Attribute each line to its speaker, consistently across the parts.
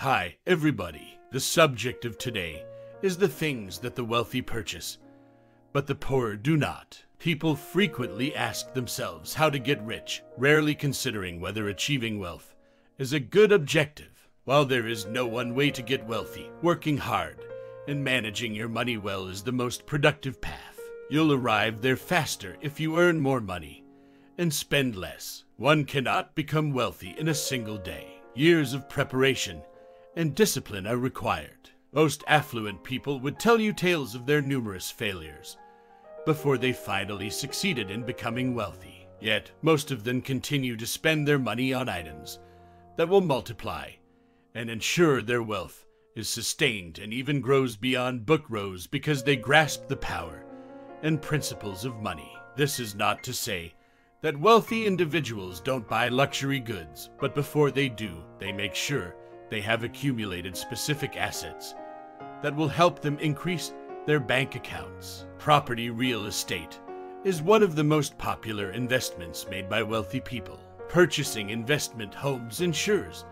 Speaker 1: Hi, everybody. The subject of today is the things that the wealthy purchase, but the poor do not. People frequently ask themselves how to get rich, rarely considering whether achieving wealth is a good objective. While there is no one way to get wealthy, working hard and managing your money well is the most productive path. You'll arrive there faster if you earn more money and spend less. One cannot become wealthy in a single day. Years of preparation and discipline are required. Most affluent people would tell you tales of their numerous failures before they finally succeeded in becoming wealthy. Yet, most of them continue to spend their money on items that will multiply and ensure their wealth is sustained and even grows beyond book rows because they grasp the power and principles of money. This is not to say that wealthy individuals don't buy luxury goods, but before they do, they make sure they have accumulated specific assets that will help them increase their bank accounts. Property real estate is one of the most popular investments made by wealthy people. Purchasing investment homes ensures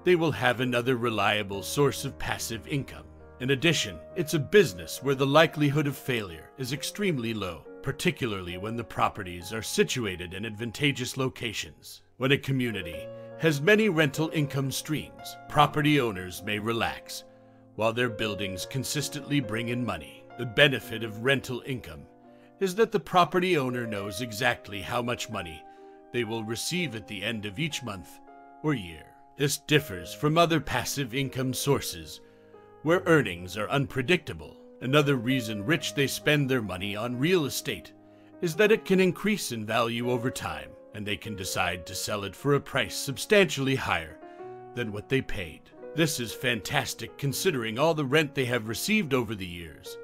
Speaker 1: they will have another reliable source of passive income. In addition, it's a business where the likelihood of failure is extremely low, particularly when the properties are situated in advantageous locations. When a community has many rental income streams, property owners may relax while their buildings consistently bring in money. The benefit of rental income is that the property owner knows exactly how much money they will receive at the end of each month or year. This differs from other passive income sources where earnings are unpredictable. Another reason they spend their money on real estate is that it can increase in value over time, and they can decide to sell it for a price substantially higher than what they paid. This is fantastic considering all the rent they have received over the years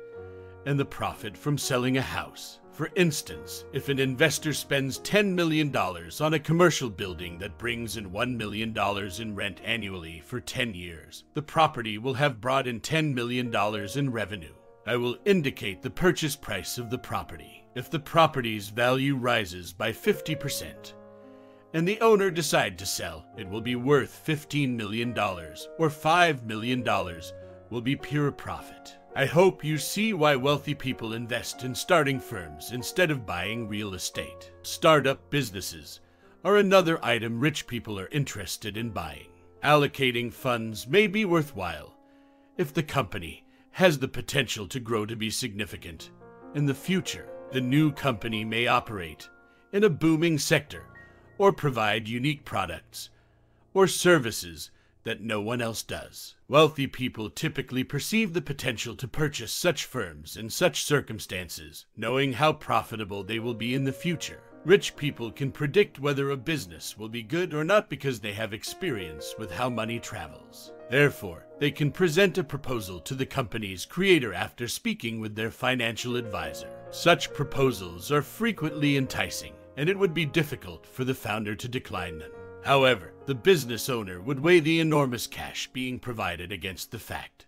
Speaker 1: and the profit from selling a house. For instance, if an investor spends $10 million on a commercial building that brings in $1 million in rent annually for 10 years, the property will have brought in $10 million in revenue. I will indicate the purchase price of the property. If the property's value rises by 50% and the owner decides to sell, it will be worth $15 million or $5 million will be pure profit. I hope you see why wealthy people invest in starting firms instead of buying real estate. Startup businesses are another item rich people are interested in buying. Allocating funds may be worthwhile if the company has the potential to grow to be significant. In the future, the new company may operate in a booming sector or provide unique products or services that no one else does. Wealthy people typically perceive the potential to purchase such firms in such circumstances, knowing how profitable they will be in the future. Rich people can predict whether a business will be good or not because they have experience with how money travels. Therefore, they can present a proposal to the company's creator after speaking with their financial advisor. Such proposals are frequently enticing, and it would be difficult for the founder to decline them. However, the business owner would weigh the enormous cash being provided against the fact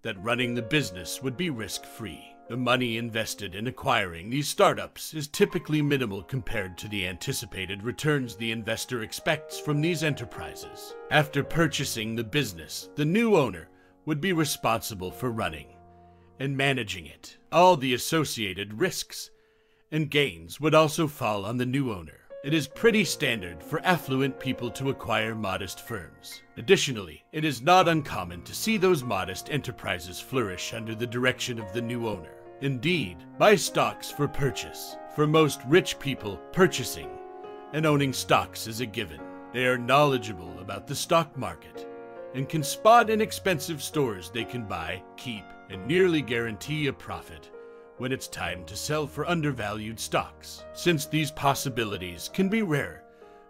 Speaker 1: that running the business would be risk-free. The money invested in acquiring these startups is typically minimal compared to the anticipated returns the investor expects from these enterprises. After purchasing the business, the new owner would be responsible for running and managing it. All the associated risks and gains would also fall on the new owner. It is pretty standard for affluent people to acquire modest firms. Additionally, it is not uncommon to see those modest enterprises flourish under the direction of the new owner. Indeed, buy stocks for purchase. For most rich people, purchasing and owning stocks is a given. They are knowledgeable about the stock market and can spot inexpensive stores they can buy, keep, and nearly guarantee a profit when it's time to sell for undervalued stocks. Since these possibilities can be rarer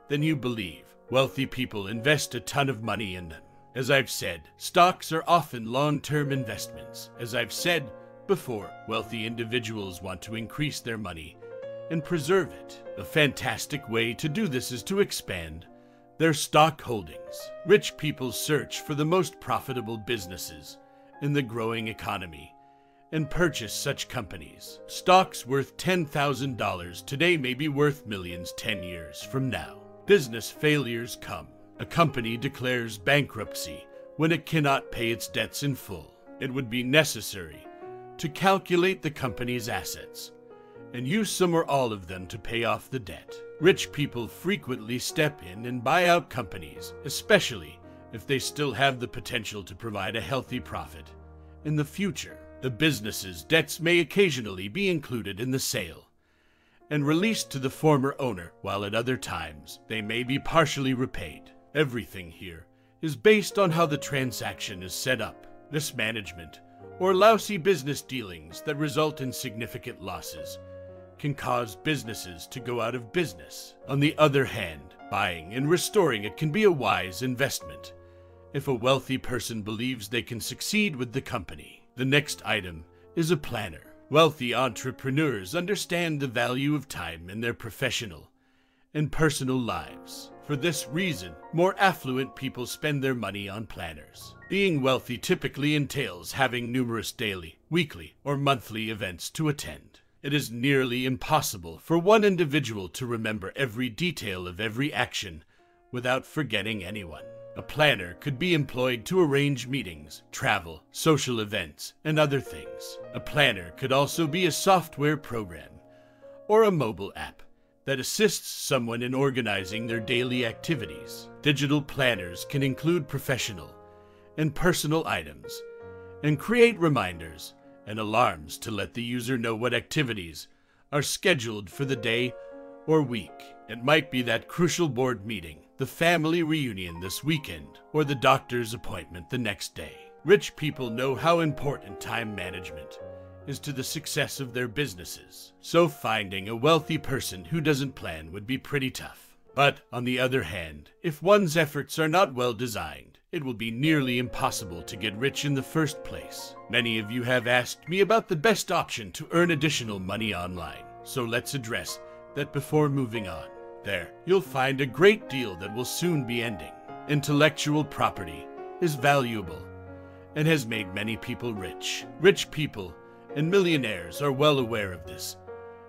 Speaker 1: than you believe, wealthy people invest a ton of money in them. As I've said, stocks are often long-term investments. As I've said before, wealthy individuals want to increase their money and preserve it. A fantastic way to do this is to expand their stock holdings. Rich people search for the most profitable businesses in the growing economy and purchase such companies. Stocks worth $10,000 today may be worth millions 10 years from now. Business failures come. A company declares bankruptcy when it cannot pay its debts in full. It would be necessary to calculate the company's assets and use some or all of them to pay off the debt. Rich people frequently step in and buy out companies, especially if they still have the potential to provide a healthy profit in the future. The business's debts may occasionally be included in the sale and released to the former owner, while at other times they may be partially repaid. Everything here is based on how the transaction is set up. Mismanagement or lousy business dealings that result in significant losses can cause businesses to go out of business. On the other hand, buying and restoring it can be a wise investment if a wealthy person believes they can succeed with the company. The next item is a planner. Wealthy entrepreneurs understand the value of time in their professional and personal lives. For this reason, more affluent people spend their money on planners. Being wealthy typically entails having numerous daily, weekly, or monthly events to attend. It is nearly impossible for one individual to remember every detail of every action without forgetting anyone. A planner could be employed to arrange meetings, travel, social events, and other things. A planner could also be a software program or a mobile app that assists someone in organizing their daily activities. Digital planners can include professional and personal items and create reminders and alarms to let the user know what activities are scheduled for the day or week. It might be that crucial board meeting, the family reunion this weekend, or the doctor's appointment the next day. Rich people know how important time management is to the success of their businesses, so finding a wealthy person who doesn't plan would be pretty tough. But on the other hand, if one's efforts are not well designed, it will be nearly impossible to get rich in the first place. Many of you have asked me about the best option to earn additional money online, so let's address that before moving on. There, you'll find a great deal that will soon be ending. Intellectual property is valuable and has made many people rich. Rich people and millionaires are well aware of this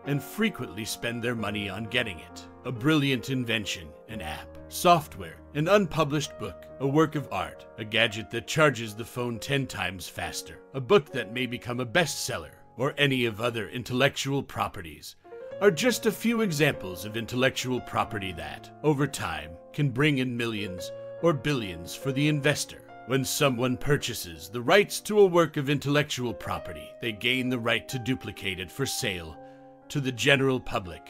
Speaker 1: and frequently spend their money on getting it. A brilliant invention, an app, software, an unpublished book, a work of art, a gadget that charges the phone 10 times faster, a book that may become a bestseller, or any of other intellectual properties are just a few examples of intellectual property that, over time, can bring in millions or billions for the investor. When someone purchases the rights to a work of intellectual property, they gain the right to duplicate it for sale to the general public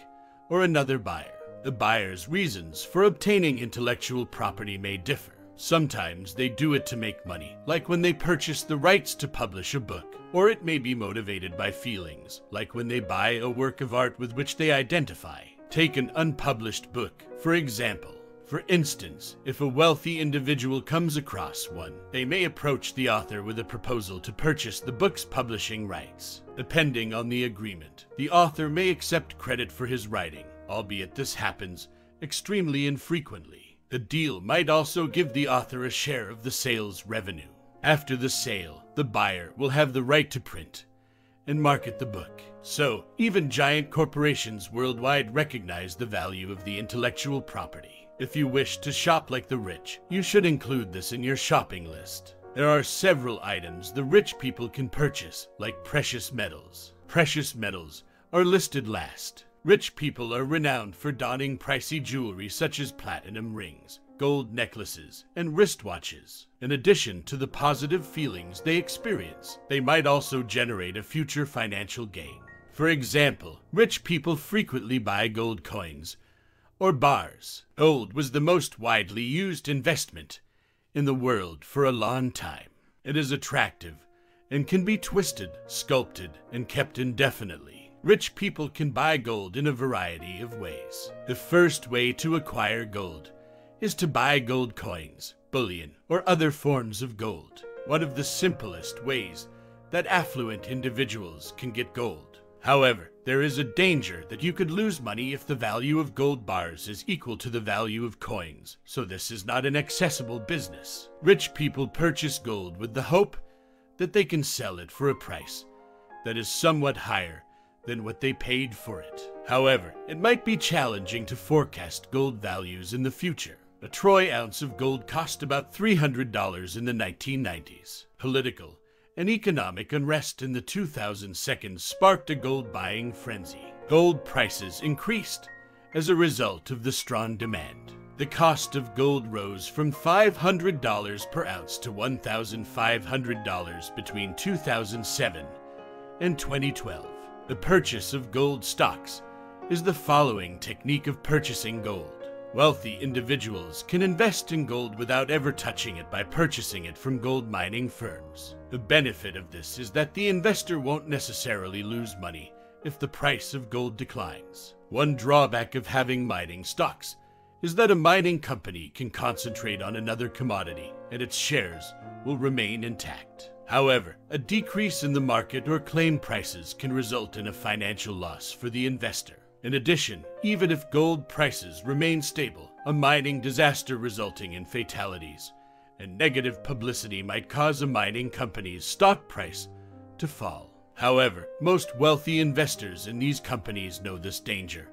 Speaker 1: or another buyer. The buyer's reasons for obtaining intellectual property may differ. Sometimes they do it to make money, like when they purchase the rights to publish a book. Or it may be motivated by feelings, like when they buy a work of art with which they identify. Take an unpublished book, for example. For instance, if a wealthy individual comes across one, they may approach the author with a proposal to purchase the book's publishing rights. Depending on the agreement, the author may accept credit for his writing, albeit this happens extremely infrequently. The deal might also give the author a share of the sales revenue. After the sale, the buyer will have the right to print and market the book. So, even giant corporations worldwide recognize the value of the intellectual property. If you wish to shop like the rich, you should include this in your shopping list. There are several items the rich people can purchase, like precious metals. Precious metals are listed last. Rich people are renowned for donning pricey jewelry such as platinum rings, gold necklaces, and wristwatches. In addition to the positive feelings they experience, they might also generate a future financial gain. For example, rich people frequently buy gold coins or bars. Gold was the most widely used investment in the world for a long time. It is attractive and can be twisted, sculpted, and kept indefinitely. Rich people can buy gold in a variety of ways. The first way to acquire gold is to buy gold coins, bullion, or other forms of gold. One of the simplest ways that affluent individuals can get gold. However, there is a danger that you could lose money if the value of gold bars is equal to the value of coins, so this is not an accessible business. Rich people purchase gold with the hope that they can sell it for a price that is somewhat higher than what they paid for it. However, it might be challenging to forecast gold values in the future. A troy ounce of gold cost about $300 in the 1990s. Political and economic unrest in the 2002 sparked a gold buying frenzy. Gold prices increased as a result of the strong demand. The cost of gold rose from $500 per ounce to $1,500 between 2007 and 2012. The purchase of gold stocks is the following technique of purchasing gold. Wealthy individuals can invest in gold without ever touching it by purchasing it from gold mining firms. The benefit of this is that the investor won't necessarily lose money if the price of gold declines. One drawback of having mining stocks is that a mining company can concentrate on another commodity and its shares will remain intact. However, a decrease in the market or claim prices can result in a financial loss for the investor. In addition, even if gold prices remain stable, a mining disaster resulting in fatalities and negative publicity might cause a mining company's stock price to fall. However, most wealthy investors in these companies know this danger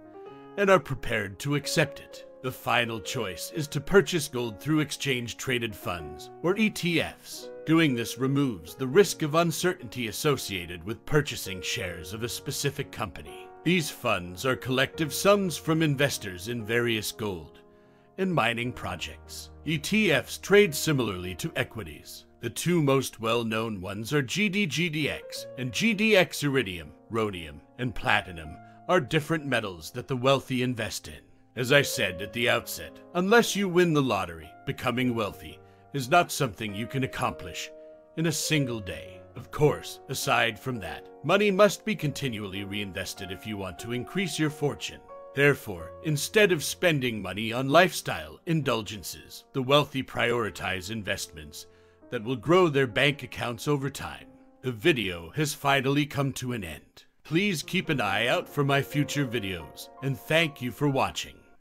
Speaker 1: and are prepared to accept it. The final choice is to purchase gold through exchange-traded funds, or ETFs. Doing this removes the risk of uncertainty associated with purchasing shares of a specific company. These funds are collective sums from investors in various gold and mining projects. ETFs trade similarly to equities. The two most well-known ones are GDGDX and GDX. Iridium, rhodium, and platinum are different metals that the wealthy invest in. As I said at the outset, unless you win the lottery, becoming wealthy is not something you can accomplish in a single day. Of course, aside from that, money must be continually reinvested if you want to increase your fortune. Therefore, instead of spending money on lifestyle indulgences, the wealthy prioritize investments that will grow their bank accounts over time. The video has finally come to an end. Please keep an eye out for my future videos, and thank you for watching.